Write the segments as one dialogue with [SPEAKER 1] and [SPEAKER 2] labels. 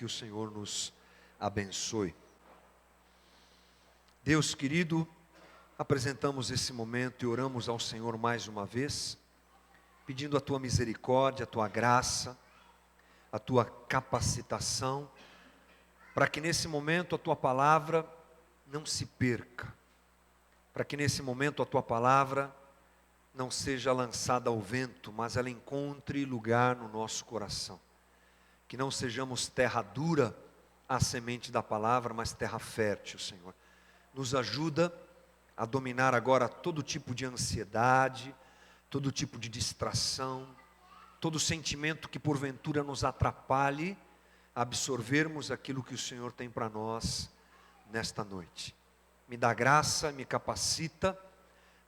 [SPEAKER 1] o Senhor nos abençoe. Deus querido, apresentamos esse momento e oramos ao Senhor mais uma vez, pedindo a Tua misericórdia, a Tua graça, a Tua capacitação, para que nesse momento a Tua palavra não se perca, para que nesse momento a Tua palavra não seja lançada ao vento, mas ela encontre lugar no nosso coração. Que não sejamos terra dura à semente da palavra, mas terra fértil, Senhor. Nos ajuda a dominar agora todo tipo de ansiedade, todo tipo de distração, todo sentimento que porventura nos atrapalhe a absorvermos aquilo que o Senhor tem para nós nesta noite. Me dá graça, me capacita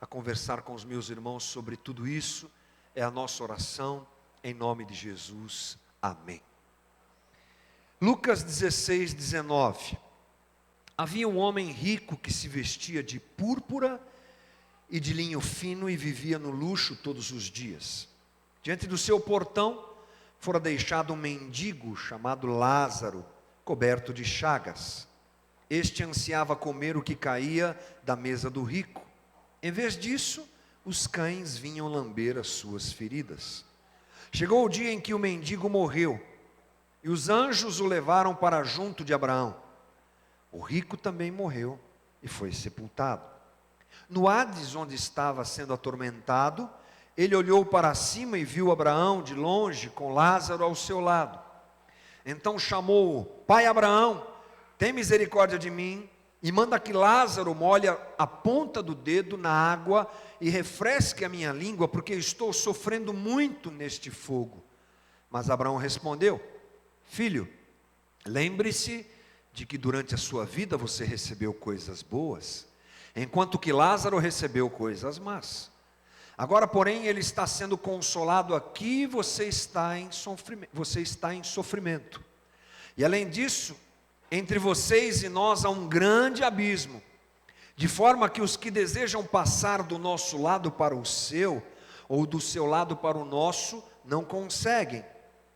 [SPEAKER 1] a conversar com os meus irmãos sobre tudo isso. É a nossa oração, em nome de Jesus. Amém. Lucas 16, 19. Havia um homem rico que se vestia de púrpura e de linho fino e vivia no luxo todos os dias. Diante do seu portão fora deixado um mendigo chamado Lázaro, coberto de chagas. Este ansiava comer o que caía da mesa do rico. Em vez disso, os cães vinham lamber as suas feridas. Chegou o dia em que o mendigo morreu, e os anjos o levaram para junto de Abraão. O rico também morreu e foi sepultado. No Hades, onde estava sendo atormentado, ele olhou para cima e viu Abraão de longe, com Lázaro ao seu lado. Então chamou-o: Pai Abraão, tem misericórdia de mim, e manda que Lázaro molhe a ponta do dedo na água e refresque a minha língua, porque estou sofrendo muito neste fogo. Mas Abraão respondeu: Filho, lembre-se de que durante a sua vida você recebeu coisas boas, enquanto que Lázaro recebeu coisas más. Agora, porém, ele está sendo consolado aqui e você está em sofrimento. E além disso, entre vocês e nós há um grande abismo, de forma que os que desejam passar do nosso lado para o seu, ou do seu lado para o nosso, não conseguem.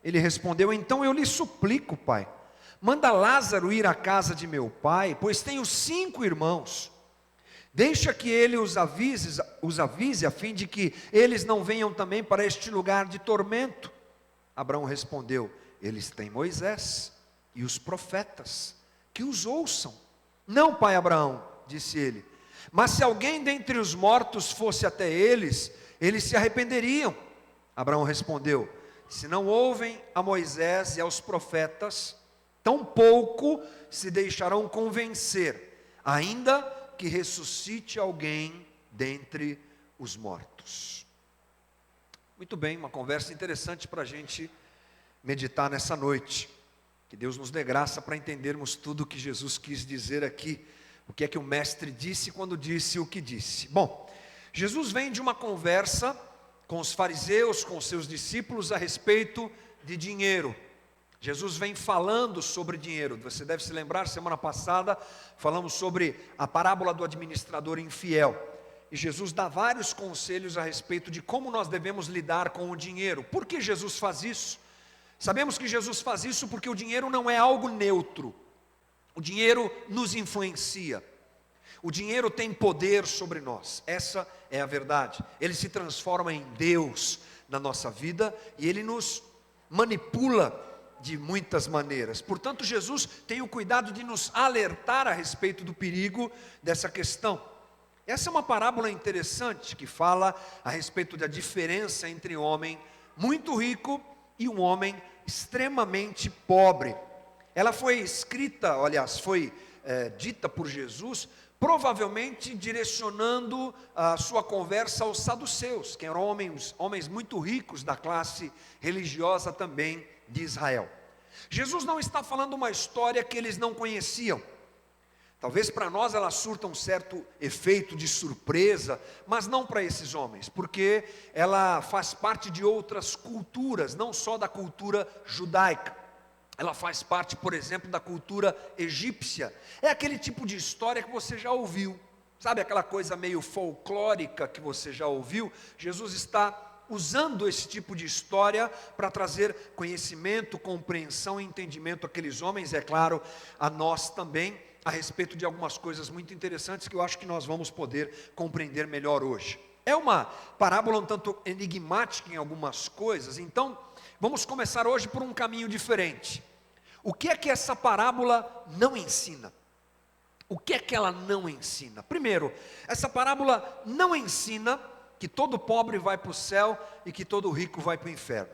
[SPEAKER 1] Ele respondeu: Então eu lhe suplico, pai, manda Lázaro ir à casa de meu pai, pois tenho 5 irmãos. Deixa que ele os avise, a fim de que eles não venham também para este lugar de tormento. Abraão respondeu: Eles têm Moisés e os profetas, que os ouçam. Não, pai Abraão, disse ele, mas se alguém dentre os mortos fosse até eles, eles se arrependeriam. Abraão respondeu: Se não ouvem a Moisés e aos profetas, tampouco se deixarão convencer, ainda que ressuscite alguém dentre os mortos. Muito bem, uma conversa interessante para a gente meditar nessa noite. Que Deus nos dê graça para entendermos tudo o que Jesus quis dizer aqui. O que é que o mestre disse quando disse o que disse. Bom, Jesus vem de uma conversa com os fariseus, com os seus discípulos a respeito de dinheiro. Jesus vem falando sobre dinheiro. Você deve se lembrar, semana passada falamos sobre a parábola do administrador infiel. E Jesus dá vários conselhos a respeito de como nós devemos lidar com o dinheiro. Por que Jesus faz isso? Sabemos que Jesus faz isso porque o dinheiro não é algo neutro. O dinheiro nos influencia. O dinheiro tem poder sobre nós. Essa é a verdade. Ele se transforma em Deus na nossa vida e ele nos manipula de muitas maneiras. Portanto, Jesus tem o cuidado de nos alertar a respeito do perigo dessa questão. Essa é uma parábola interessante que fala a respeito da diferença entre um homem muito rico e um homem extremamente pobre. Ela foi escrita, aliás, foi dita por Jesus, provavelmente direcionando a sua conversa aos saduceus, que eram homens muito ricos da classe religiosa também de Israel. Jesus não está falando uma história que eles não conheciam. Talvez para nós ela surta um certo efeito de surpresa, mas não para esses homens, porque ela faz parte de outras culturas, não só da cultura judaica. Ela faz parte, por exemplo, da cultura egípcia. É aquele tipo de história que você já ouviu. Sabe aquela coisa meio folclórica que você já ouviu? Jesus está usando esse tipo de história para trazer conhecimento, compreensão e entendimento àqueles homens, é claro, a nós também, a respeito de algumas coisas muito interessantes que eu acho que nós vamos poder compreender melhor hoje. É uma parábola um tanto enigmática em algumas coisas, então vamos começar hoje por um caminho diferente. O que é que essa parábola não ensina? O que é que ela não ensina? Primeiro, essa parábola não ensina que todo pobre vai para o céu e que todo rico vai para o inferno.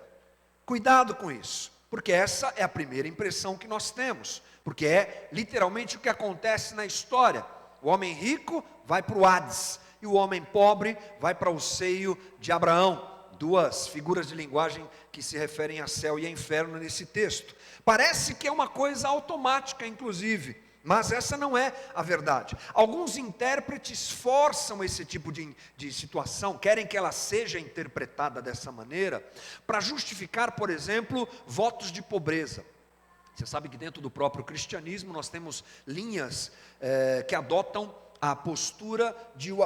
[SPEAKER 1] Cuidado com isso, porque essa é a primeira impressão que nós temos, porque é literalmente o que acontece na história. O homem rico vai para o Hades e o homem pobre vai para o seio de Abraão. Duas figuras de linguagem que se referem a céu e a inferno nesse texto. Parece que é uma coisa automática, inclusive, mas essa não é a verdade. Alguns intérpretes forçam esse tipo de situação, querem que ela seja interpretada dessa maneira, para justificar, por exemplo, votos de pobreza. Você sabe que dentro do próprio cristianismo nós temos linhas que adotam a postura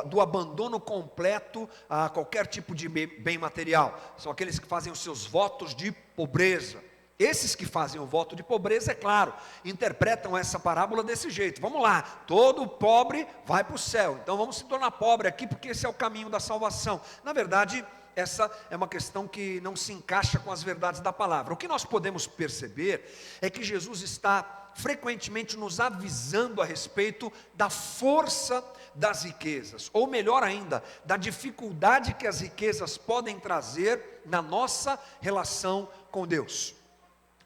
[SPEAKER 1] do abandono completo a qualquer tipo de bem material. São aqueles que fazem os seus votos de pobreza. Esses que fazem o voto de pobreza, é claro, interpretam essa parábola desse jeito. Vamos lá, todo pobre vai para o céu, então vamos se tornar pobre aqui, porque esse é o caminho da salvação. Na verdade, essa é uma questão que não se encaixa com as verdades da palavra. O que nós podemos perceber é que Jesus está frequentemente nos avisando a respeito da força das riquezas, ou melhor ainda, da dificuldade que as riquezas podem trazer na nossa relação com Deus.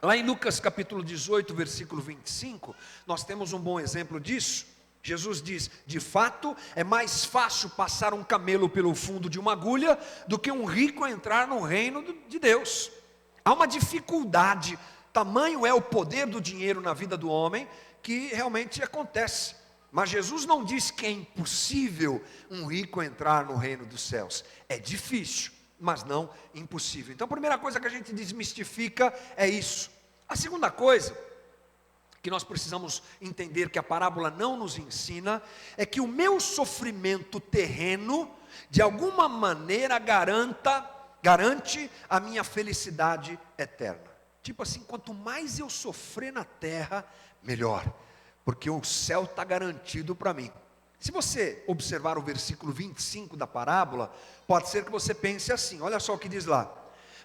[SPEAKER 1] Lá em Lucas capítulo 18, versículo 25, nós temos um bom exemplo disso. Jesus diz: de fato é mais fácil passar um camelo pelo fundo de uma agulha do que um rico entrar no reino de Deus. Há uma dificuldade, tamanho é o poder do dinheiro na vida do homem, que realmente acontece. Mas Jesus não diz que é impossível um rico entrar no reino dos céus. É difícil, mas não impossível. Então a primeira coisa que a gente desmistifica é isso. A segunda coisa que nós precisamos entender, que a parábola não nos ensina, é que o meu sofrimento terreno de alguma maneira garante a minha felicidade eterna. Tipo assim, quanto mais eu sofrer na terra, melhor, porque o céu está garantido para mim. Se você observar o versículo 25 da parábola, pode ser que você pense assim, olha só o que diz lá.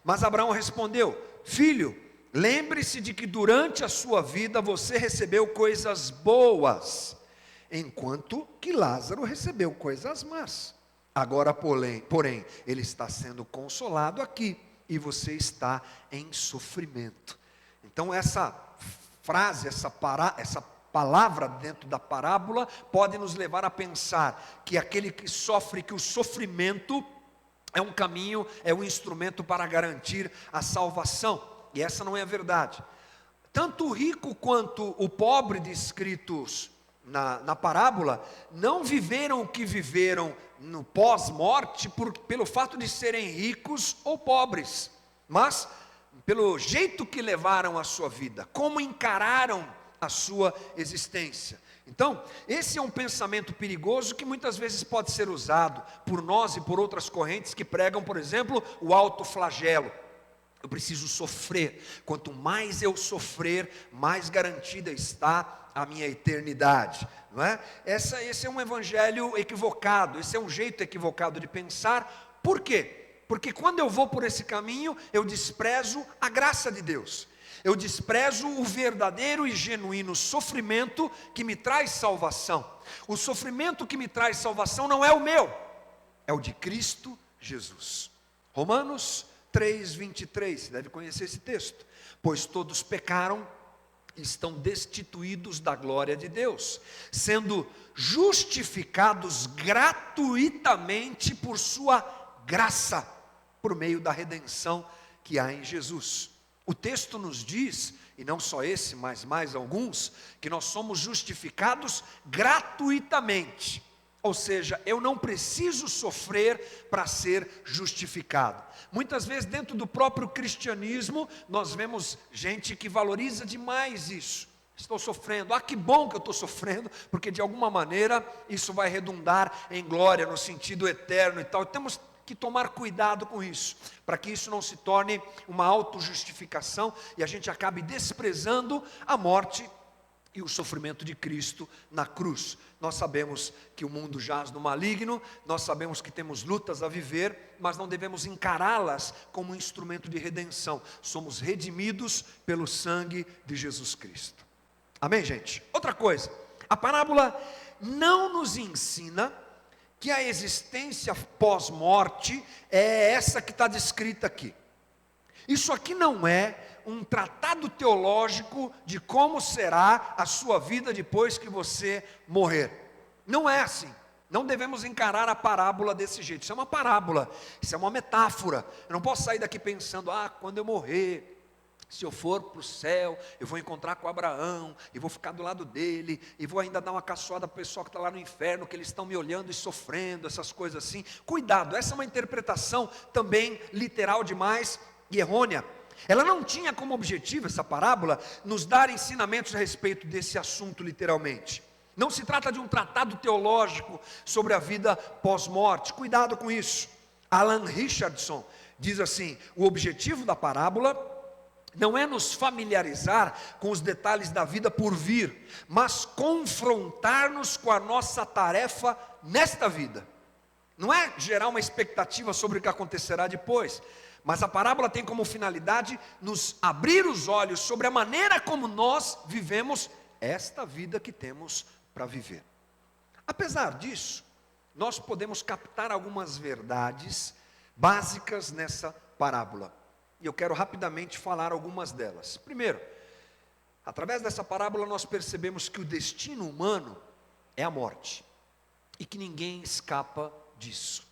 [SPEAKER 1] Mas Abraão respondeu: filho, lembre-se de que durante a sua vida você recebeu coisas boas, enquanto que Lázaro recebeu coisas más. Agora, porém, ele está sendo consolado aqui, e você está em sofrimento. Então essa frase, essa palavra dentro da parábola pode nos levar a pensar que aquele que sofre, que o sofrimento é um caminho, é um instrumento para garantir a salvação, e essa não é a verdade. Tanto o rico quanto o pobre descritos na parábola não viveram o que viveram no pós-morte pelo fato de serem ricos ou pobres, mas pelo jeito que levaram a sua vida, como encararam a sua existência. Então, esse é um pensamento perigoso que muitas vezes pode ser usado por nós e por outras correntes que pregam, por exemplo, o autoflagelo. Eu preciso sofrer, quanto mais eu sofrer, mais garantida está a minha eternidade, não é? Esse é um evangelho equivocado, esse é um jeito equivocado de pensar. Por quê? Porque quando eu vou por esse caminho, eu desprezo a graça de Deus, eu desprezo o verdadeiro e genuíno sofrimento que me traz salvação. O sofrimento que me traz salvação não é o meu, é o de Cristo Jesus. Romanos 3:23, você deve conhecer esse texto. Pois todos pecaram e estão destituídos da glória de Deus, sendo justificados gratuitamente por sua graça, por meio da redenção que há em Jesus. O texto nos diz, e não só esse, mas mais alguns, que nós somos justificados gratuitamente. Ou seja, eu não preciso sofrer para ser justificado. Muitas vezes dentro do próprio cristianismo, nós vemos gente que valoriza demais isso. Estou sofrendo, que bom que eu estou sofrendo, porque de alguma maneira isso vai redundar em glória, no sentido eterno e tal. Temos que tomar cuidado com isso, para que isso não se torne uma autojustificação e a gente acabe desprezando a morte e o sofrimento de Cristo na cruz. Nós sabemos que o mundo jaz no maligno, nós sabemos que temos lutas a viver, mas não devemos encará-las como um instrumento de redenção. Somos redimidos pelo sangue de Jesus Cristo. Amém, gente? Outra coisa, a parábola não nos ensina que a existência pós-morte é essa que está descrita aqui. Isso aqui não é um tratado teológico de como será a sua vida depois que você morrer. Não é assim. Não devemos encarar a parábola desse jeito. Isso é uma parábola, isso é uma metáfora. Eu não posso sair daqui pensando, quando eu morrer, se eu for para o céu, eu vou encontrar com Abraão, e vou ficar do lado dele, e vou ainda dar uma caçoada para o pessoal que está lá no inferno, que eles estão me olhando e sofrendo, essas coisas assim. Cuidado, essa é uma interpretação também literal demais e errônea. Ela não tinha como objetivo, essa parábola, nos dar ensinamentos a respeito desse assunto literalmente. Não se trata de um tratado teológico sobre a vida pós-morte, cuidado com isso. Alan Richardson diz assim: o objetivo da parábola não é nos familiarizar com os detalhes da vida por vir, mas confrontar-nos com a nossa tarefa nesta vida. Não é gerar uma expectativa sobre o que acontecerá depois, mas a parábola tem como finalidade nos abrir os olhos sobre a maneira como nós vivemos esta vida que temos para viver. Apesar disso, nós podemos captar algumas verdades básicas nessa parábola. E eu quero rapidamente falar algumas delas. Primeiro, através dessa parábola nós percebemos que o destino humano é a morte, e que ninguém escapa disso.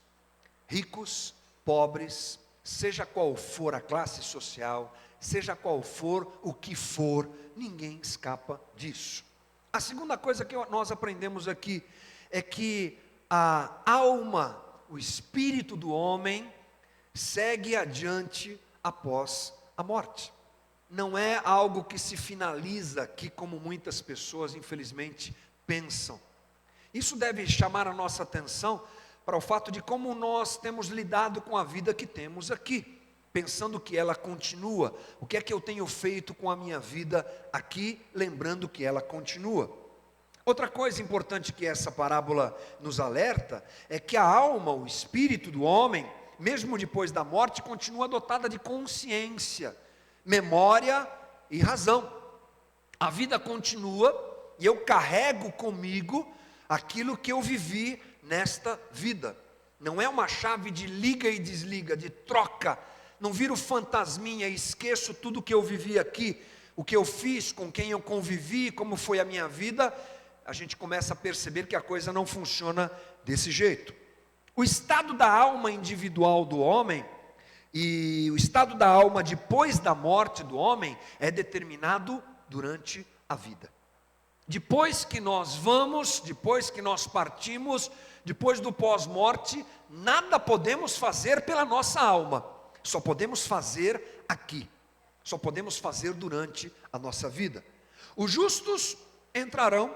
[SPEAKER 1] Ricos, pobres, seja qual for a classe social, seja qual for o que for, ninguém escapa disso. A segunda coisa que nós aprendemos aqui é que a alma, o espírito do homem, segue adiante após a morte. Não é algo que se finaliza aqui, como muitas pessoas infelizmente pensam. Isso deve chamar a nossa atenção para o fato de como nós temos lidado com a vida que temos aqui, pensando que ela continua. O que é que eu tenho feito com a minha vida aqui, lembrando que ela continua. Outra coisa importante que essa parábola nos alerta é que a alma, o espírito do homem, mesmo depois da morte, continua dotada de consciência, memória e razão. A vida continua e eu carrego comigo aquilo que eu vivi nesta vida. Não é uma chave de liga e desliga, de troca. Não viro fantasminha e esqueço tudo que eu vivi aqui, o que eu fiz, com quem eu convivi, como foi a minha vida. A gente começa a perceber que a coisa não funciona desse jeito. O estado da alma individual do homem e o estado da alma depois da morte do homem é determinado durante a vida. Depois que nós vamos, depois que nós partimos, depois do pós-morte, nada podemos fazer pela nossa alma, só podemos fazer aqui, só podemos fazer durante a nossa vida. Os justos entrarão,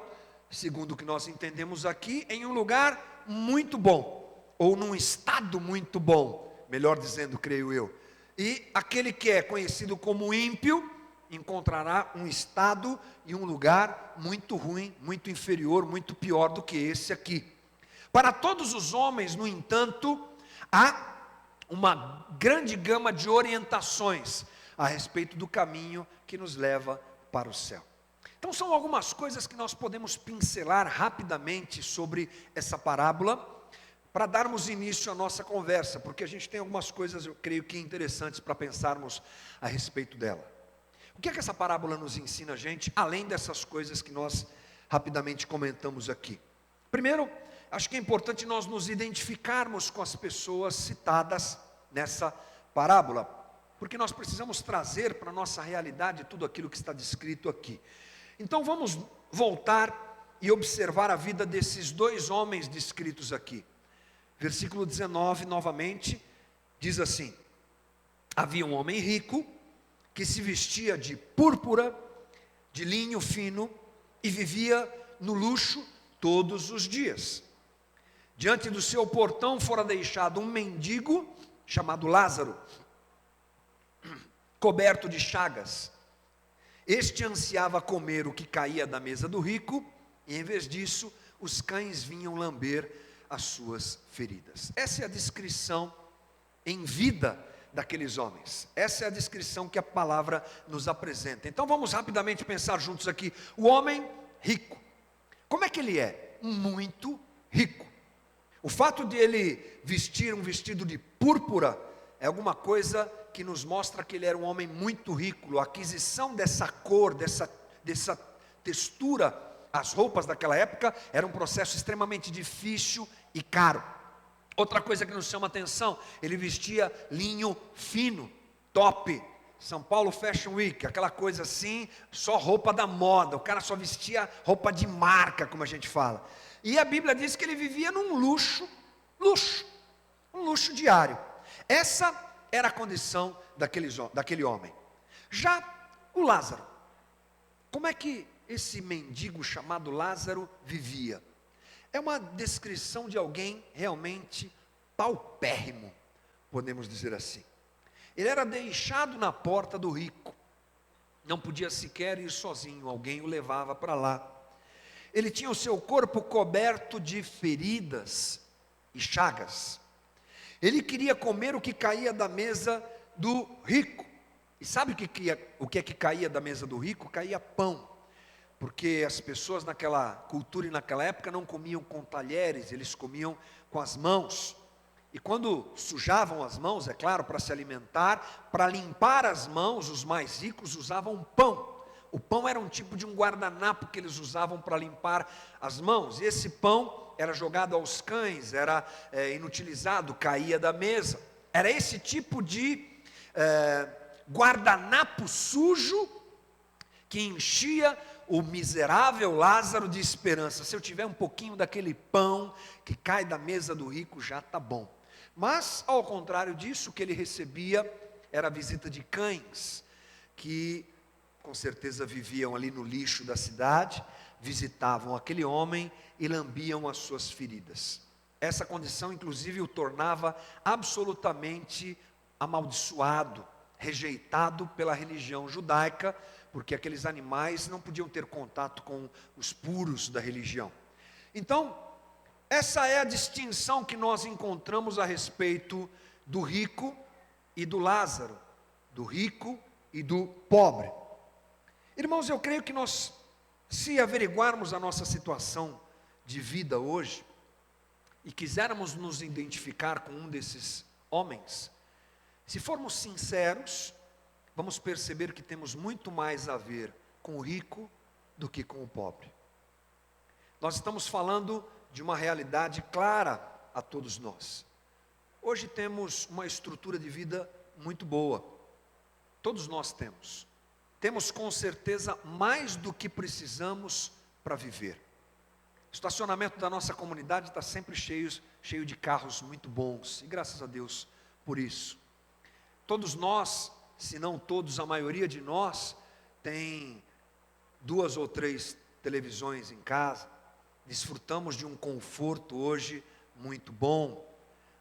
[SPEAKER 1] segundo o que nós entendemos aqui, em um lugar muito bom, ou num estado muito bom, melhor dizendo, creio eu. E aquele que é conhecido como ímpio, encontrará um estado e um lugar muito ruim, muito inferior, muito pior do que esse aqui. Para todos os homens, no entanto, há uma grande gama de orientações a respeito do caminho que nos leva para o céu. Então são algumas coisas que nós podemos pincelar rapidamente sobre essa parábola, para darmos início à nossa conversa, porque a gente tem algumas coisas, eu creio que interessantes para pensarmos a respeito dela. O que é que essa parábola nos ensina a gente, além dessas coisas que nós rapidamente comentamos aqui? Primeiro, acho que é importante nós nos identificarmos com as pessoas citadas nessa parábola, porque nós precisamos trazer para a nossa realidade tudo aquilo que está descrito aqui. Então vamos voltar e observar a vida desses dois homens descritos aqui. Versículo 19, novamente, diz assim: havia um homem rico, que se vestia de púrpura, de linho fino, e vivia no luxo todos os dias. Diante do seu portão fora deixado um mendigo chamado Lázaro, coberto de chagas. Este ansiava comer o que caía da mesa do rico, e em vez disso, os cães vinham lamber as suas feridas. Essa é a descrição em vida daqueles homens. Essa é a descrição que a palavra nos apresenta. Então vamos rapidamente pensar juntos aqui. O homem rico. Como é que ele é? Muito rico. O fato de ele vestir um vestido de púrpura é alguma coisa que nos mostra que ele era um homem muito rico. A aquisição dessa cor, dessa textura, as roupas daquela época, era um processo extremamente difícil e caro. Outra coisa que nos chama a atenção, ele vestia linho fino, top. São Paulo Fashion Week, aquela coisa assim, só roupa da moda. O cara só vestia roupa de marca, como a gente fala. E a Bíblia diz que ele vivia num luxo, um luxo diário. Essa era a condição daquele homem. Já o Lázaro, como é que esse mendigo chamado Lázaro vivia? É uma descrição de alguém realmente paupérrimo, podemos dizer assim. Ele era deixado na porta do rico, não podia sequer ir sozinho, alguém o levava para lá. Ele tinha o seu corpo coberto de feridas e chagas. Ele queria comer o que caía da mesa do rico. E sabe o que é que caía da mesa do rico? Caía pão. Porque as pessoas naquela cultura e naquela época não comiam com talheres, eles comiam com as mãos. E quando sujavam as mãos, é claro, para se alimentar, para limpar as mãos, os mais ricos usavam pão. O pão era um tipo de um guardanapo que eles usavam para limpar as mãos. E esse pão era jogado aos cães, era inutilizado, caía da mesa. Era esse tipo de guardanapo sujo que enchia o miserável Lázaro de esperança. Se eu tiver um pouquinho daquele pão que cai da mesa do rico, já está bom. Mas, ao contrário disso, o que ele recebia era a visita de cães, que com certeza viviam ali no lixo da cidade, visitavam aquele homem e lambiam as suas feridas. Essa condição, inclusive, o tornava absolutamente amaldiçoado, rejeitado pela religião judaica, porque aqueles animais não podiam ter contato com os puros da religião. Então, essa é a distinção que nós encontramos a respeito do rico e do Lázaro, do rico e do pobre. Irmãos, eu creio que nós, se averiguarmos a nossa situação de vida hoje, e quisermos nos identificar com um desses homens, se formos sinceros, vamos perceber que temos muito mais a ver com o rico do que com o pobre. Nós estamos falando de uma realidade clara a todos nós. Hoje temos uma estrutura de vida muito boa. Todos nós temos. Temos com certeza mais do que precisamos para viver. O estacionamento da nossa comunidade está sempre cheio de carros muito bons. E graças a Deus por isso. Todos nós, se não todos, a maioria de nós, tem 2 ou 3 televisões em casa. Desfrutamos de um conforto hoje muito bom.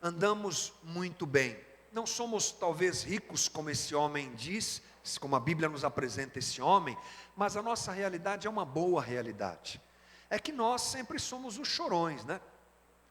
[SPEAKER 1] Andamos muito bem. Não somos talvez ricos como esse homem diz, como a Bíblia nos apresenta esse homem, mas a nossa realidade é uma boa realidade. É que nós sempre somos os chorões, né?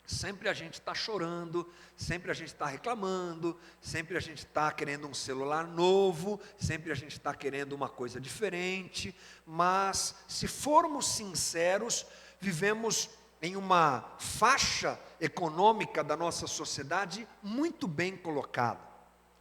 [SPEAKER 1] Sempre a gente está chorando, sempre a gente está reclamando, sempre a gente está querendo um celular novo, sempre a gente está querendo uma coisa diferente, mas se formos sinceros, vivemos em uma faixa econômica da nossa sociedade muito bem colocada.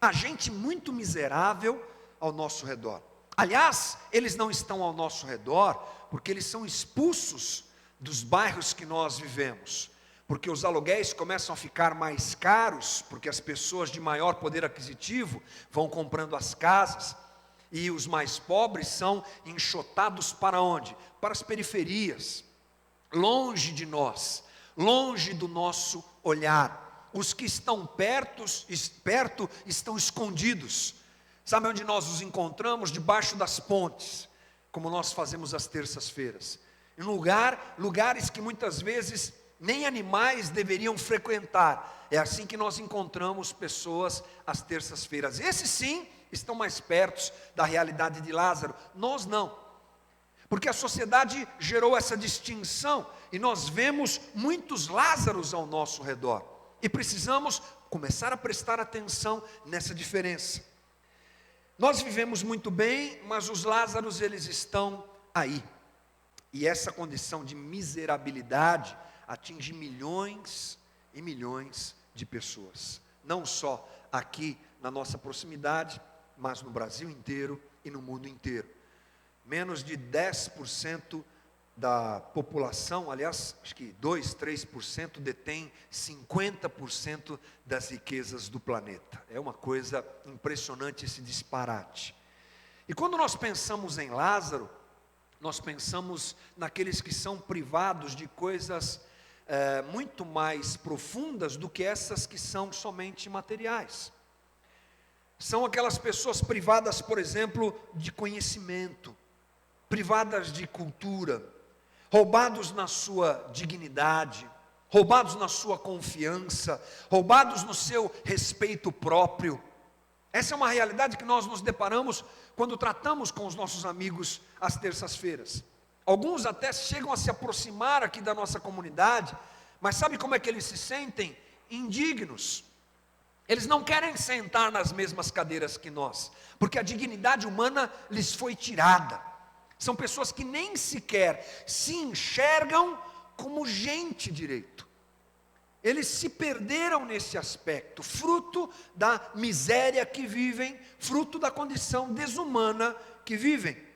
[SPEAKER 1] Há gente muito miserável ao nosso redor. Aliás, eles não estão ao nosso redor porque eles são expulsos dos bairros que nós vivemos. Porque os aluguéis começam a ficar mais caros, porque as pessoas de maior poder aquisitivo vão comprando as casas, e os mais pobres são enxotados para onde? Para as periferias, longe de nós, longe do nosso olhar. Os que estão perto estão escondidos. Sabe onde nós os encontramos? Debaixo das pontes, como nós fazemos às terças-feiras. Em lugares que muitas vezes nem animais deveriam frequentar. É assim que nós encontramos pessoas às terças-feiras. Esses sim estão mais perto da realidade de Lázaro, nós não. Porque a sociedade gerou essa distinção e nós vemos muitos Lázaros ao nosso redor. E precisamos começar a prestar atenção nessa diferença. Nós vivemos muito bem, mas os Lázaros eles estão aí. E essa condição de miserabilidade atinge milhões e milhões de pessoas. Não só aqui na nossa proximidade, mas no Brasil inteiro e no mundo inteiro. Menos de 10% da população, aliás, acho que 2, 3% detém 50% das riquezas do planeta. É uma coisa impressionante esse disparate. E quando nós pensamos em Lázaro, nós pensamos naqueles que são privados de coisas muito mais profundas do que essas que são somente materiais. São aquelas pessoas privadas, por exemplo, de conhecimento, privadas de cultura, roubados na sua dignidade, roubados na sua confiança, roubados no seu respeito próprio. Essa é uma realidade que nós nos deparamos quando tratamos com os nossos amigos às terças-feiras. Alguns até chegam a se aproximar aqui da nossa comunidade, mas sabe como é que eles se sentem? Indignos. Eles não querem sentar nas mesmas cadeiras que nós, porque a dignidade humana lhes foi tirada. São pessoas que nem sequer se enxergam como gente direito. Eles se perderam nesse aspecto, fruto da miséria que vivem, fruto da condição desumana que vivem.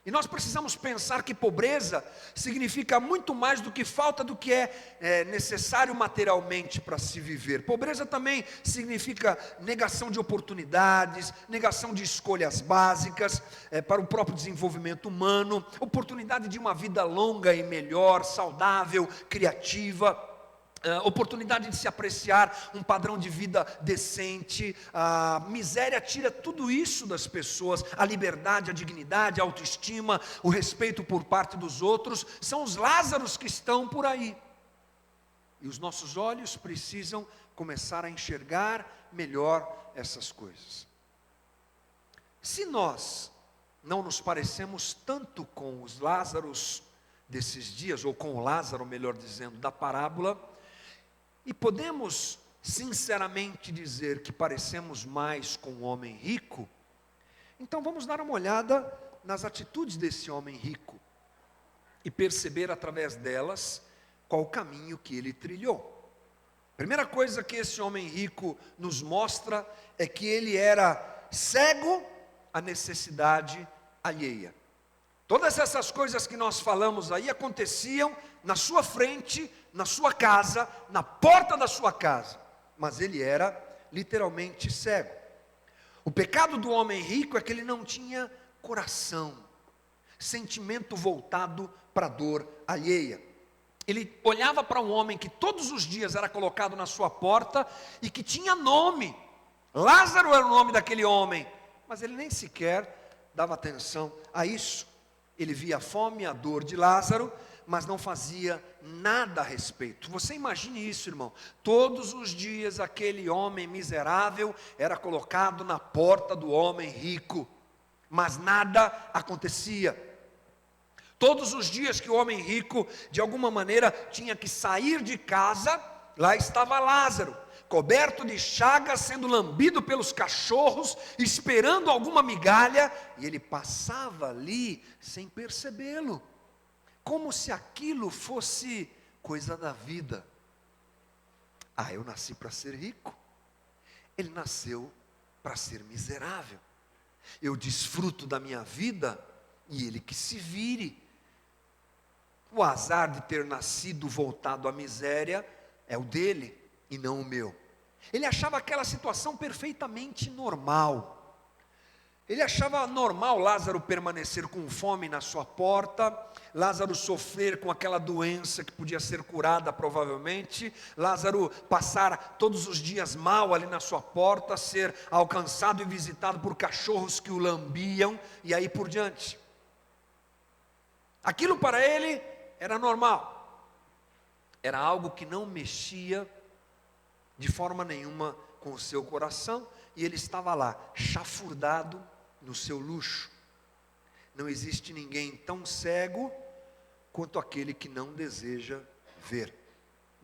[SPEAKER 1] E nós precisamos pensar que pobreza significa muito mais do que falta do que é necessário materialmente para se viver. Pobreza também significa negação de oportunidades, negação de escolhas básicas para o próprio desenvolvimento humano, oportunidade de uma vida longa e melhor, saudável, criativa, oportunidade de se apreciar um padrão de vida decente. A miséria tira tudo isso das pessoas, a liberdade, a dignidade, a autoestima, o respeito por parte dos outros. São os Lázaros que estão por aí, e os nossos olhos precisam começar a enxergar melhor essas coisas. Se nós não nos parecemos tanto com os Lázaros desses dias, ou com o Lázaro, melhor dizendo, da parábola, e podemos sinceramente dizer que parecemos mais com o homem rico, então vamos dar uma olhada nas atitudes desse homem rico e perceber através delas qual o caminho que ele trilhou. Primeira coisa que esse homem rico nos mostra é que ele era cego à necessidade alheia. Todas essas coisas que nós falamos aí aconteciam na sua frente, na sua casa, na porta da sua casa, mas ele era literalmente cego. O pecado do homem rico é que ele não tinha coração, sentimento voltado para a dor alheia. Ele olhava para um homem que todos os dias era colocado na sua porta e que tinha nome. Lázaro era o nome daquele homem, mas ele nem sequer dava atenção a isso. Ele via a fome e a dor de Lázaro, mas não fazia nada a respeito. Você imagine isso, irmão. Todos os dias aquele homem miserável era colocado na porta do homem rico, mas nada acontecia. Todos os dias que o homem rico, de alguma maneira, tinha que sair de casa, lá estava Lázaro, coberto de chagas, sendo lambido pelos cachorros, esperando alguma migalha, e ele passava ali sem percebê-lo, como se aquilo fosse coisa da vida. Eu nasci para ser rico. Ele nasceu para ser miserável. Eu desfruto da minha vida e ele que se vire. O azar de ter nascido voltado à miséria é o dele e não o meu. Ele achava aquela situação perfeitamente normal. Ele achava normal Lázaro permanecer com fome na sua porta, Lázaro sofrer com aquela doença que podia ser curada provavelmente, Lázaro passar todos os dias mal ali na sua porta, ser alcançado e visitado por cachorros que o lambiam, e aí por diante. Aquilo para ele era normal. era algo que não mexia de forma nenhuma com o seu coração, e ele estava lá, chafurdado no seu luxo. Não existe ninguém tão cego quanto aquele que não deseja ver.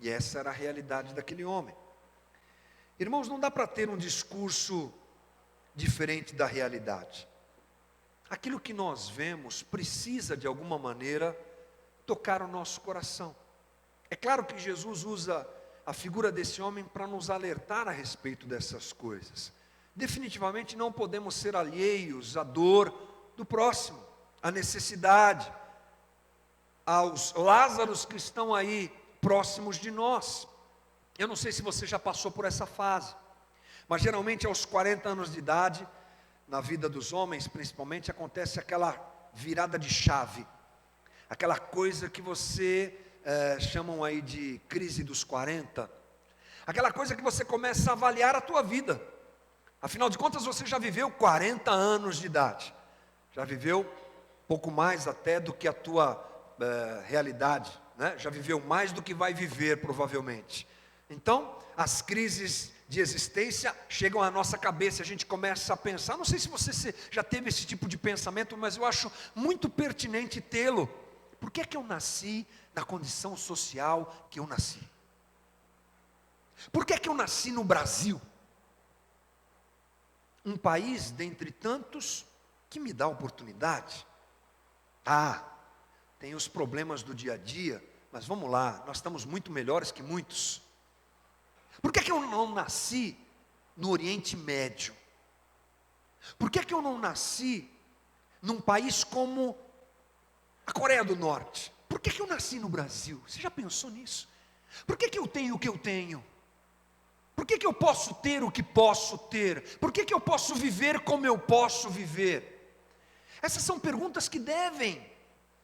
[SPEAKER 1] E essa era a realidade daquele homem. Irmãos, não dá para ter um discurso diferente da realidade. Aquilo que nós vemos precisa, de alguma maneira, tocar o nosso coração. É claro que Jesus usa a figura desse homem para nos alertar a respeito dessas coisas. Definitivamente não podemos ser alheios à dor do próximo, à necessidade, aos Lázaros que estão aí próximos de nós. Eu não sei se você já passou por essa fase, mas geralmente aos 40 anos de idade, na vida dos homens principalmente, acontece aquela virada de chave, aquela coisa que você chamam aí de crise dos 40, aquela coisa que você começa a avaliar a tua vida. Afinal de contas, você já viveu 40 anos de idade, já viveu pouco mais até do que a tua realidade, né? Já viveu mais do que vai viver provavelmente. Então, as crises de existência chegam à nossa cabeça, a gente começa a pensar, não sei se você já teve esse tipo de pensamento, mas eu acho muito pertinente tê-lo. Por que é que eu nasci na condição social que eu nasci? Por que é que eu nasci no Brasil? Um país dentre tantos que me dá oportunidade. Tem os problemas do dia a dia, mas vamos lá, nós estamos muito melhores que muitos. Por que é que eu não nasci no Oriente Médio? Por que é que eu não nasci num país como a Coreia do Norte? Por que é que eu nasci no Brasil? Você já pensou nisso? Por que é que eu tenho o que eu tenho? Por que é que eu posso ter o que posso ter? Por que é que eu posso viver como eu posso viver? Essas são perguntas que devem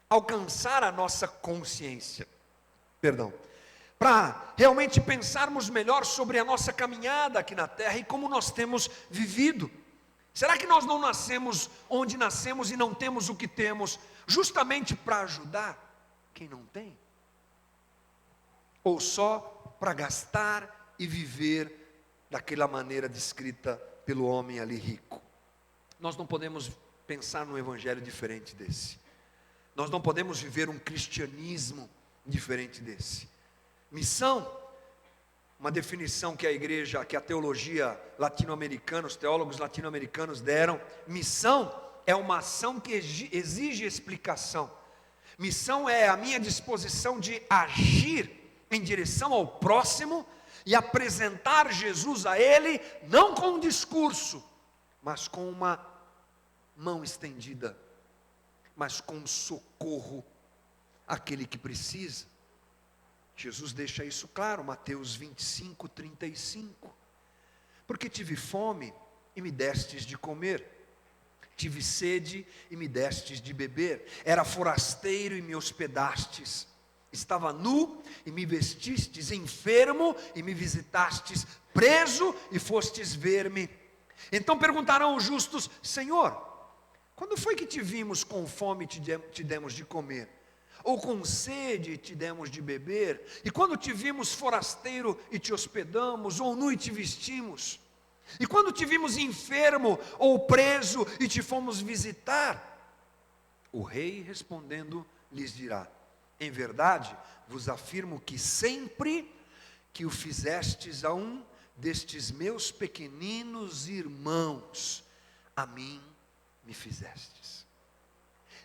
[SPEAKER 1] alcançar a nossa consciência. Para realmente pensarmos melhor sobre a nossa caminhada aqui na terra e como nós temos vivido. Será que nós não nascemos onde nascemos e não temos o que temos, justamente para ajudar quem não tem? Ou só para gastar e viver daquela maneira descrita pelo homem ali rico? Nós não podemos pensar num evangelho diferente desse. Nós não podemos viver um cristianismo diferente desse. Missão, uma definição que a teologia latino-americana, os teólogos latino-americanos deram. Missão é uma ação que exige explicação. Missão é a minha disposição de agir em direção ao próximo e apresentar Jesus a ele, não com um discurso, mas com uma mão estendida, mas com socorro àquele que precisa. Jesus deixa isso claro, Mateus 25, 35. Porque tive fome e me destes de comer, tive sede e me destes de beber, era forasteiro e me hospedastes, estava nu e me vestistes, enfermo e me visitastes, preso e fostes ver-me. Então perguntarão os justos: Senhor, quando foi que te vimos com fome e te demos de comer? Ou com sede e te demos de beber? E quando te vimos forasteiro e te hospedamos? Ou nu e te vestimos? E quando te vimos enfermo ou preso e te fomos visitar? O rei respondendo lhes dirá: em verdade vos afirmo que sempre que o fizestes a um destes meus pequeninos irmãos, a mim me fizestes.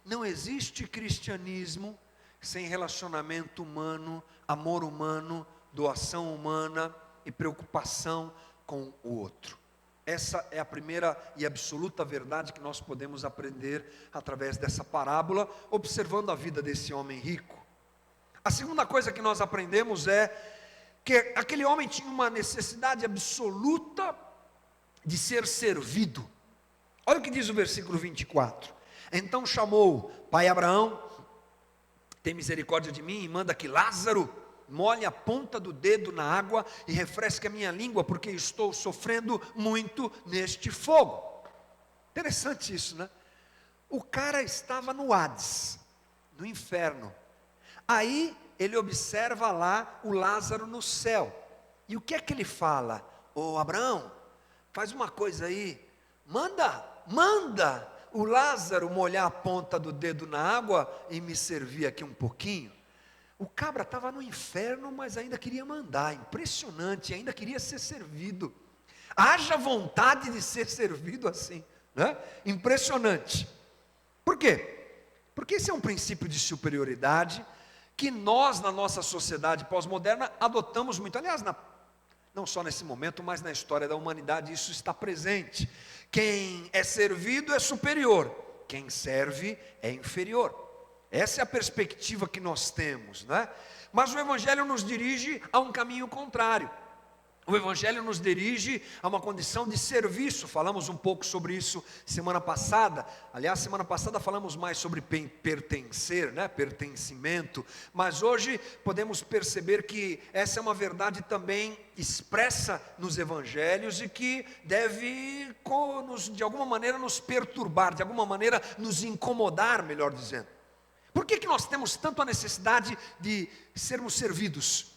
[SPEAKER 1] Não existe cristianismo sem relacionamento humano, amor humano, doação humana e preocupação com o outro. Essa é a primeira e absoluta verdade que nós podemos aprender através dessa parábola, observando a vida desse homem rico. A segunda coisa que nós aprendemos é que aquele homem tinha uma necessidade absoluta de ser servido. Olha o que diz o versículo 24. Então chamou pai Abraão: tem misericórdia de mim e manda que Lázaro molhe a ponta do dedo na água e refresque a minha língua, porque estou sofrendo muito neste fogo. Interessante isso, né? O cara estava no Hades, no inferno. Aí ele observa lá o Lázaro no céu. E o que é que ele fala? Ô Abraão, faz uma coisa aí, manda o Lázaro molhar a ponta do dedo na água e me servir aqui um pouquinho. O cabra estava no inferno, mas ainda queria mandar, impressionante, ainda queria ser servido. Haja vontade de ser servido assim, né? Impressionante. Por quê? Porque esse é um princípio de superioridade que nós, na nossa sociedade pós-moderna, adotamos muito. Aliás, não só nesse momento, mas na história da humanidade isso está presente. Quem é servido é superior, quem serve é inferior. Essa é a perspectiva que nós temos, né? Mas o Evangelho nos dirige a um caminho contrário. O Evangelho nos dirige a uma condição de serviço. Falamos um pouco sobre isso semana passada. Aliás, semana passada falamos mais sobre pertencer, né? Pertencimento. Mas hoje podemos perceber que essa é uma verdade também expressa nos Evangelhos e que deve, de alguma maneira, nos perturbar, de alguma maneira nos incomodar, melhor dizendo. Por que nós temos tanto a necessidade de sermos servidos?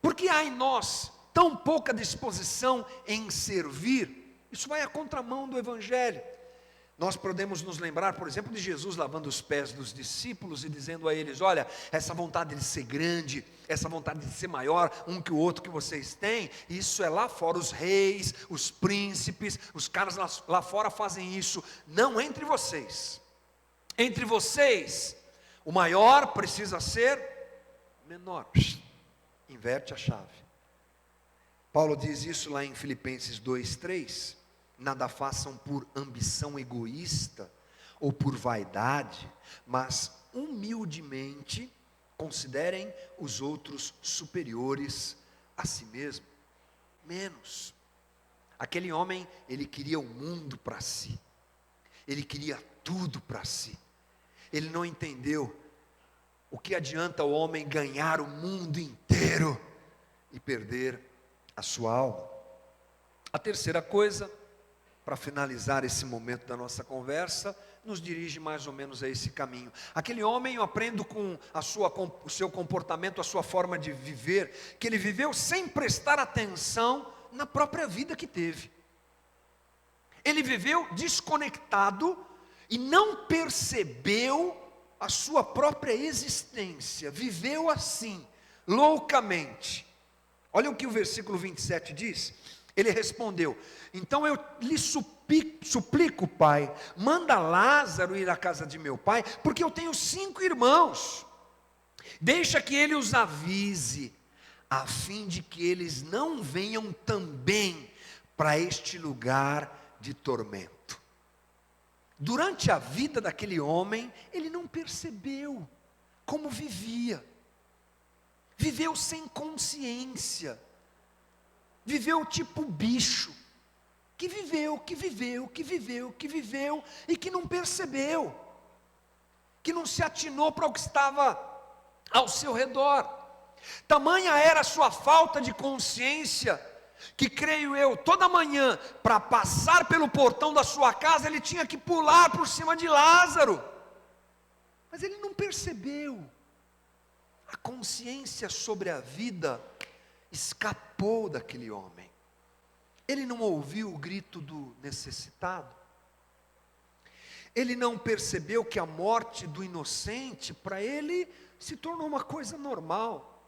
[SPEAKER 1] Porque há em nós tão pouca disposição em servir. Isso vai à contramão do Evangelho. Nós podemos nos lembrar, por exemplo, de Jesus lavando os pés dos discípulos e dizendo a eles: olha, essa vontade de ser grande, essa vontade de ser maior um que o outro que vocês têm, isso é lá fora, os reis, os príncipes, os caras lá fora fazem isso, não entre vocês. Entre vocês, o maior precisa ser menor. Inverte a chave. Paulo diz isso lá em Filipenses 2:3. Nada façam por ambição egoísta ou por vaidade, mas humildemente considerem os outros superiores a si mesmo. Menos. Aquele homem, ele queria o mundo para si. Ele queria tudo para si. Ele não entendeu o que adianta o homem ganhar o mundo inteiro e perder a sua alma. A terceira coisa, para finalizar esse momento da nossa conversa, nos dirige mais ou menos a esse caminho. Aquele homem, eu aprendo com o seu comportamento, a sua forma de viver, que ele viveu sem prestar atenção na própria vida que teve. Ele viveu desconectado e não percebeu a sua própria existência, viveu assim, loucamente. Olha o que o versículo 27 diz. Ele respondeu: então eu lhe suplico, pai, manda Lázaro ir à casa de meu pai, porque eu tenho 5 irmãos. Deixa que ele os avise, a fim de que eles não venham também para este lugar de tormento. Durante a vida daquele homem, ele não percebeu como vivia. Viveu sem consciência. Viveu tipo bicho, que viveu e que não percebeu, que não se atinou para o que estava ao seu redor. Tamanha era a sua falta de consciência, que creio eu, toda manhã, para passar pelo portão da sua casa, ele tinha que pular por cima de Lázaro, mas ele não percebeu. A consciência sobre a vida escapou daquele homem. Ele não ouviu o grito do necessitado. Ele não percebeu que a morte do inocente, para ele, se tornou uma coisa normal.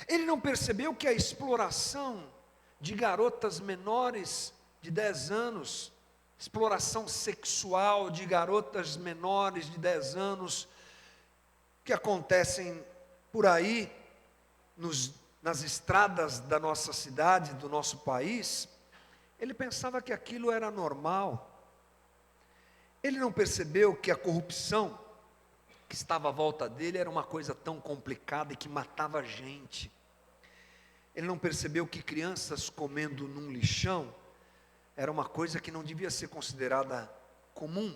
[SPEAKER 1] Ele não percebeu que a exploração de garotas menores de 10 anos, exploração sexual de garotas menores de 10 anos, que acontecem por aí, nas estradas da nossa cidade, do nosso país, ele pensava que aquilo era normal. Ele não percebeu que a corrupção que estava à volta dele era uma coisa tão complicada e que matava gente. Ele não percebeu que crianças comendo num lixão era uma coisa que não devia ser considerada comum.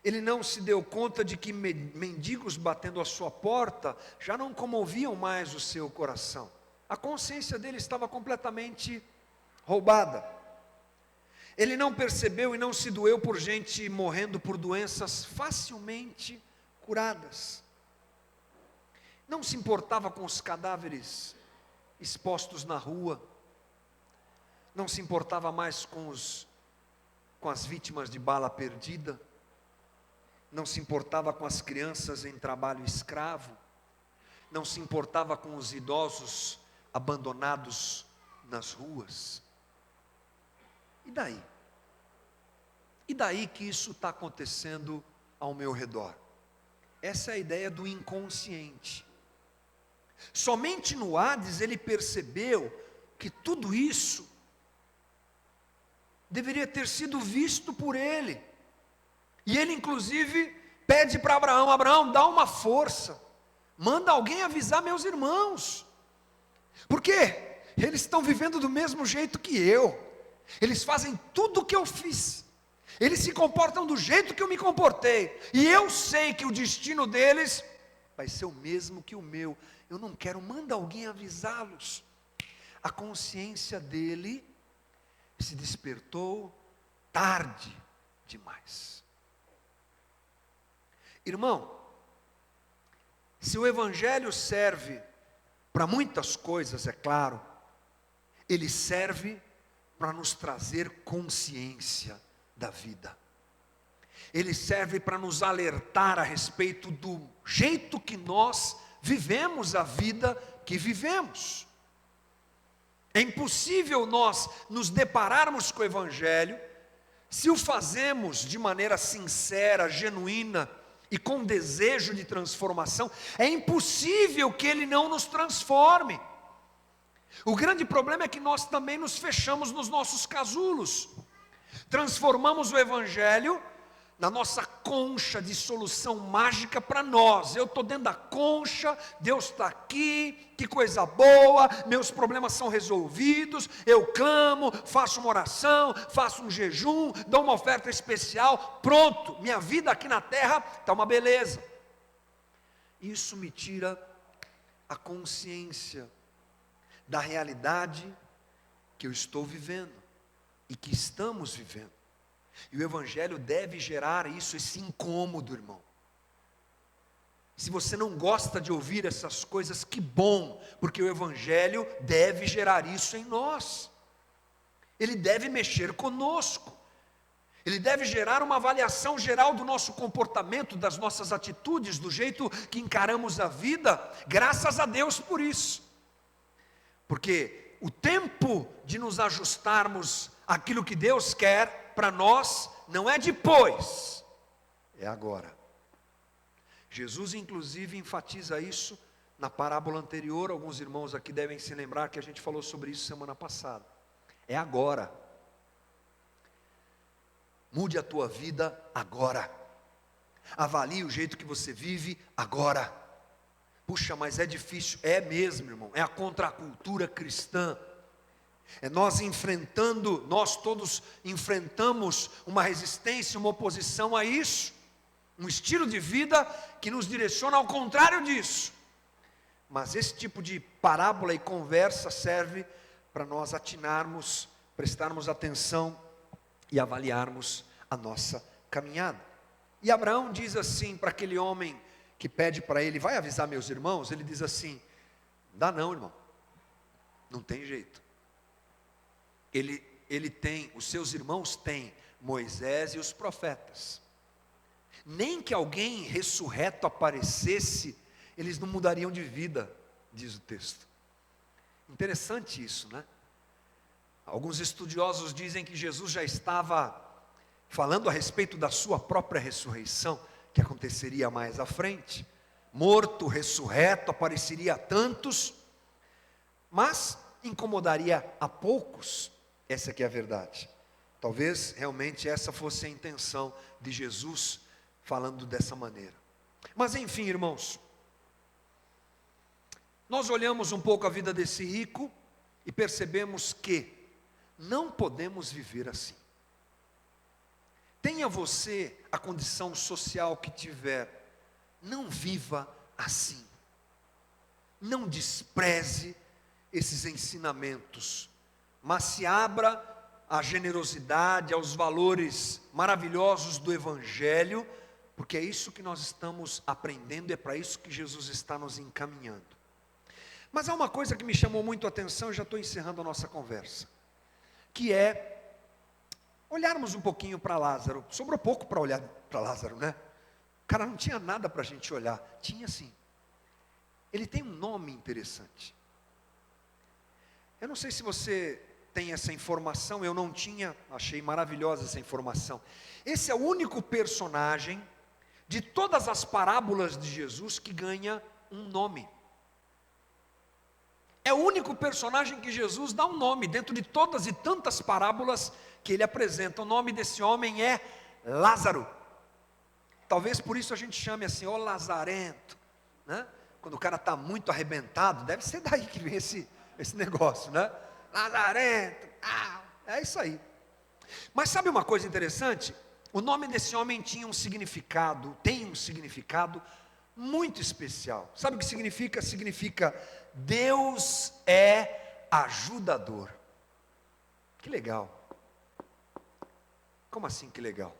[SPEAKER 1] Ele não se deu conta de que mendigos batendo a sua porta já não comoviam mais o seu coração. A consciência dele estava completamente roubada. Ele não percebeu e não se doeu por gente morrendo por doenças facilmente curadas. não se importava com os cadáveres expostos na rua, não se importava mais com as vítimas de bala perdida, não se importava com as crianças em trabalho escravo, não se importava com os idosos abandonados nas ruas. E daí? E daí que isso está acontecendo ao meu redor? Essa é a ideia do inconsciente. Somente no Hades ele percebeu que tudo isso deveria ter sido visto por ele. E ele inclusive pede para Abraão: Abraão, dá uma força, manda alguém avisar meus irmãos, porque eles estão vivendo do mesmo jeito que eu, eles fazem tudo o que eu fiz, eles se comportam do jeito que eu me comportei, e eu sei que o destino deles vai ser o mesmo que o meu. Eu não quero, manda alguém avisá-los. A consciência dele se despertou tarde demais. Irmão, se o Evangelho serve para muitas coisas, é claro, ele serve para nos trazer consciência da vida. Ele serve para nos alertar a respeito do jeito que nós vivemos a vida que vivemos. É impossível nós nos depararmos com o Evangelho, se o fazemos de maneira sincera, genuína e com desejo de transformação, é impossível que ele não nos transforme. O grande problema é que nós também nos fechamos nos nossos casulos, transformamos o Evangelho na nossa concha de solução mágica para nós. Eu estou dentro da concha, Deus está aqui, que coisa boa, meus problemas são resolvidos, eu clamo, faço uma oração, faço um jejum, dou uma oferta especial, pronto, minha vida aqui na terra está uma beleza. Isso me tira a consciência da realidade que eu estou vivendo e que estamos vivendo. E o Evangelho deve gerar isso, esse incômodo, irmão. Se você não gosta de ouvir essas coisas, que bom, porque o Evangelho deve gerar isso em nós. Ele deve mexer conosco. Ele deve gerar uma avaliação geral do nosso comportamento, das nossas atitudes, do jeito que encaramos a vida. Graças a Deus por isso. Porque o tempo de nos ajustarmos àquilo que Deus quer para nós não é depois, é agora. Jesus inclusive enfatiza isso na parábola anterior. Alguns irmãos aqui devem se lembrar que a gente falou sobre isso semana passada. É agora. Mude a tua vida agora. Avalie o jeito que você vive agora. Puxa, mas é difícil. É mesmo, irmão. É a contracultura cristã. É nós enfrentando, nós todos enfrentamos uma resistência, uma oposição a isso, um estilo de vida que nos direciona ao contrário disso. Mas esse tipo de parábola e conversa serve para nós atinarmos, prestarmos atenção e avaliarmos a nossa caminhada. E Abraão diz assim para aquele homem que pede para ele: vai avisar meus irmãos? Ele diz assim: dá não, irmão, não tem jeito. Ele tem, os seus irmãos têm Moisés e os profetas. Nem que alguém ressurreto aparecesse, eles não mudariam de vida, diz o texto. Interessante isso, né? Alguns estudiosos dizem que Jesus já estava falando a respeito da sua própria ressurreição, que aconteceria mais à frente. Morto, ressurreto, apareceria a tantos, mas incomodaria a poucos. Essa que é a verdade. Talvez realmente essa fosse a intenção de Jesus falando dessa maneira. Mas enfim, irmãos, nós olhamos um pouco a vida desse rico e percebemos que não podemos viver assim. Tenha você a condição social que tiver, não viva assim. Não despreze esses ensinamentos, mas se abra à generosidade, aos valores maravilhosos do Evangelho, porque é isso que nós estamos aprendendo, é para isso que Jesus está nos encaminhando. Mas há uma coisa que me chamou muito a atenção, e já estou encerrando a nossa conversa, que é olharmos um pouquinho para Lázaro. Sobrou pouco para olhar para Lázaro, né? O cara não tinha nada para a gente olhar. Tinha sim. Ele tem um nome interessante. Eu não sei se você tem essa informação, eu não tinha, achei maravilhosa essa informação. Esse é o único personagem de todas as parábolas de Jesus que ganha um nome. É o único personagem que Jesus dá um nome, dentro de todas e tantas parábolas que ele apresenta. O nome desse homem é Lázaro. Talvez por isso a gente chame assim, ó Lazarento, né? Quando o cara está muito arrebentado, deve ser daí que vem esse negócio, né? Lazarento, é isso aí. Mas sabe uma coisa interessante? O nome desse homem tinha um significado, tem um significado muito especial. Sabe o que significa? Significa Deus é ajudador. Que legal. Como assim que legal?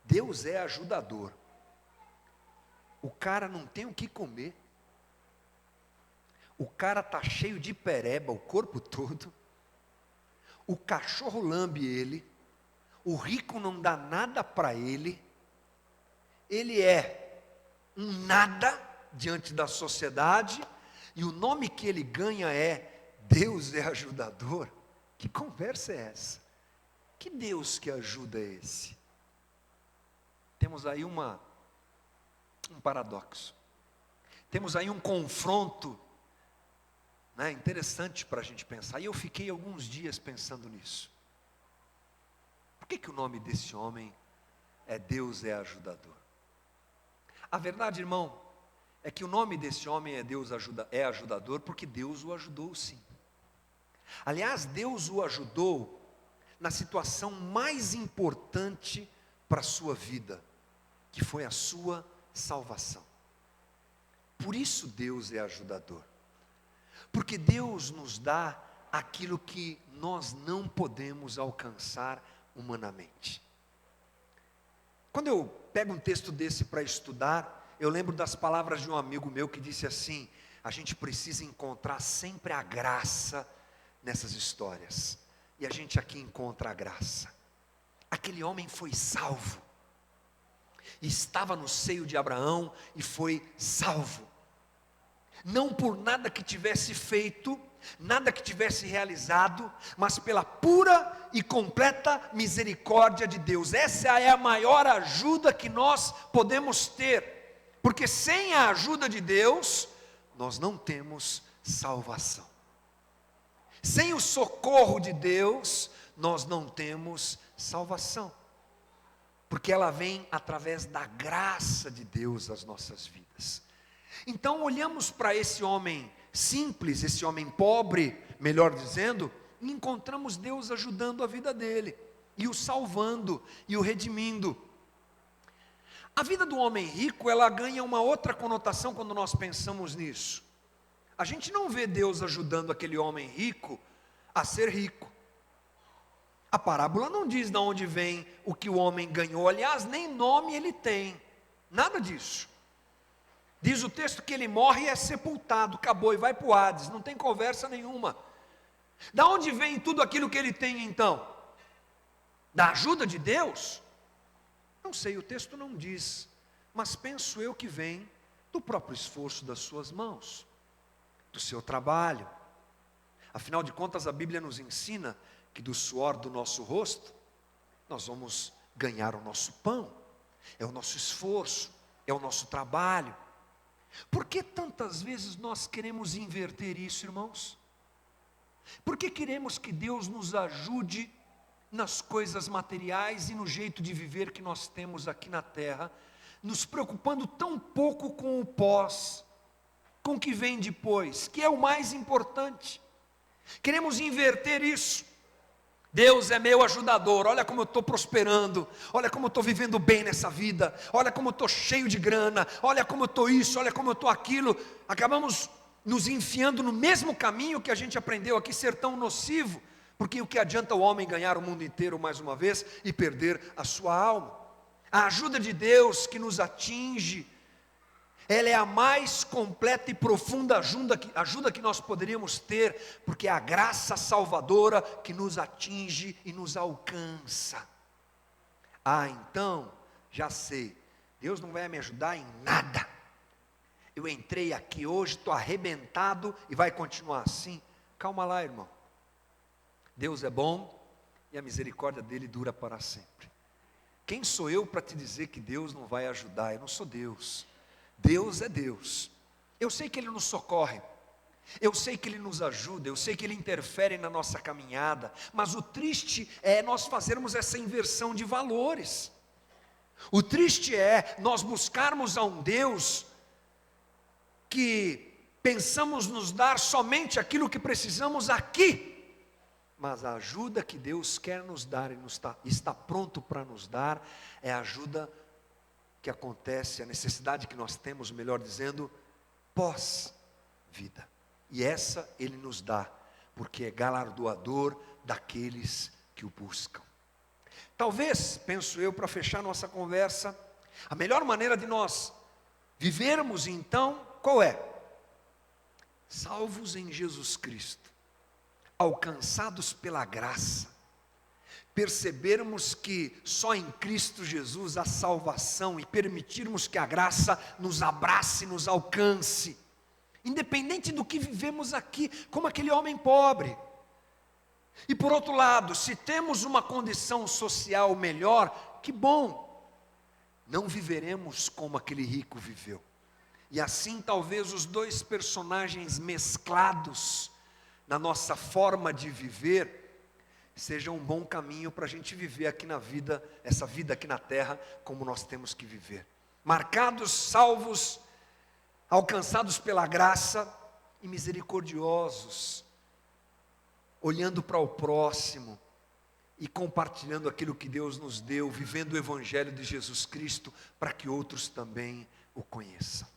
[SPEAKER 1] Deus é ajudador. O cara não tem o que comer. O cara está cheio de pereba o corpo todo. O cachorro lambe ele. O rico não dá nada para ele. Ele é um nada diante da sociedade. E o nome que ele ganha é Deus é ajudador. Que conversa é essa? Que Deus que ajuda é esse? Temos aí um paradoxo. Temos aí um confronto, né, interessante para a gente pensar. E eu fiquei alguns dias pensando nisso. Por que o nome desse homem é Deus é ajudador? A verdade, irmão, é que o nome desse homem é ajudador porque Deus o ajudou sim. Aliás, Deus o ajudou na situação mais importante para a sua vida, que foi a sua salvação. Por isso Deus é ajudador. Porque Deus nos dá aquilo que nós não podemos alcançar humanamente. Quando eu pego um texto desse para estudar, eu lembro das palavras de um amigo meu que disse assim: a gente precisa encontrar sempre a graça nessas histórias. E a gente aqui encontra a graça. Aquele homem foi salvo. E estava no seio de Abraão e foi salvo. Não por nada que tivesse feito, nada que tivesse realizado, mas pela pura e completa misericórdia de Deus. Essa é a maior ajuda que nós podemos ter, porque sem a ajuda de Deus, nós não temos salvação. Sem o socorro de Deus, nós não temos salvação, porque ela vem através da graça de Deus às nossas vidas. Então olhamos para esse homem simples, esse homem pobre, melhor dizendo, e encontramos Deus ajudando a vida dele, e o salvando, e o redimindo. A vida do homem rico, ela ganha uma outra conotação quando nós pensamos nisso. A gente não vê Deus ajudando aquele homem rico a ser rico. A parábola não diz de onde vem o que o homem ganhou, aliás, nem nome ele tem, nada disso. Diz o texto que ele morre e é sepultado, acabou, e vai para o Hades, não tem conversa nenhuma. Da onde vem tudo aquilo que ele tem então? Da ajuda de Deus? Não sei, o texto não diz, mas penso eu que vem do próprio esforço das suas mãos, do seu trabalho. Afinal de contas, a Bíblia nos ensina que do suor do nosso rosto, nós vamos ganhar o nosso pão, é o nosso esforço, é o nosso trabalho. Por que tantas vezes nós queremos inverter isso, irmãos? Por que queremos que Deus nos ajude nas coisas materiais e no jeito de viver que nós temos aqui na terra, nos preocupando tão pouco com o pós, com o que vem depois, que é o mais importante? Queremos inverter isso. Deus é meu ajudador, olha como eu estou prosperando, olha como eu estou vivendo bem nessa vida, olha como eu estou cheio de grana, olha como eu estou isso, olha como eu estou aquilo. Acabamos nos enfiando no mesmo caminho que a gente aprendeu aqui ser tão nocivo, porque o que adianta o homem ganhar o mundo inteiro mais uma vez e perder a sua alma? A ajuda de Deus que nos atinge, ela é a mais completa e profunda ajuda que nós poderíamos ter, porque é a graça salvadora que nos atinge e nos alcança. Então, já sei, Deus não vai me ajudar em nada. Eu entrei aqui hoje, estou arrebentado e vai continuar assim. Calma lá, irmão. Deus é bom e a misericórdia dele dura para sempre. Quem sou eu para te dizer que Deus não vai ajudar? Eu não sou Deus. Deus é Deus. Eu sei que Ele nos socorre, eu sei que Ele nos ajuda, eu sei que Ele interfere na nossa caminhada, mas o triste é nós fazermos essa inversão de valores. O triste é nós buscarmos a um Deus que pensamos nos dar somente aquilo que precisamos aqui, mas a ajuda que Deus quer nos dar e está pronto para nos dar, é a ajuda que acontece, a necessidade que nós temos, melhor dizendo, pós-vida. E essa Ele nos dá, porque é galardoador daqueles que o buscam. Talvez, penso eu, para fechar nossa conversa, a melhor maneira de nós vivermos então, qual é? Salvos em Jesus Cristo, alcançados pela graça, percebermos que só em Cristo Jesus há salvação e permitirmos que a graça nos abrace, nos alcance, independente do que vivemos aqui, como aquele homem pobre. E por outro lado, se temos uma condição social melhor, que bom, não viveremos como aquele rico viveu. E assim talvez os dois personagens mesclados na nossa forma de viver, seja um bom caminho para a gente viver aqui na vida, essa vida aqui na terra, como nós temos que viver. Marcados, salvos, alcançados pela graça e misericordiosos, olhando para o próximo e compartilhando aquilo que Deus nos deu, vivendo o Evangelho de Jesus Cristo, para que outros também o conheçam.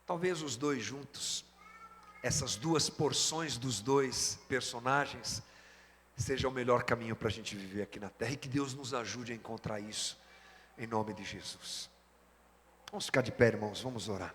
[SPEAKER 1] Talvez os dois juntos, essas duas porções dos dois personagens, seja o melhor caminho para a gente viver aqui na terra, e que Deus nos ajude a encontrar isso, em nome de Jesus. Vamos ficar de pé, irmãos, vamos orar.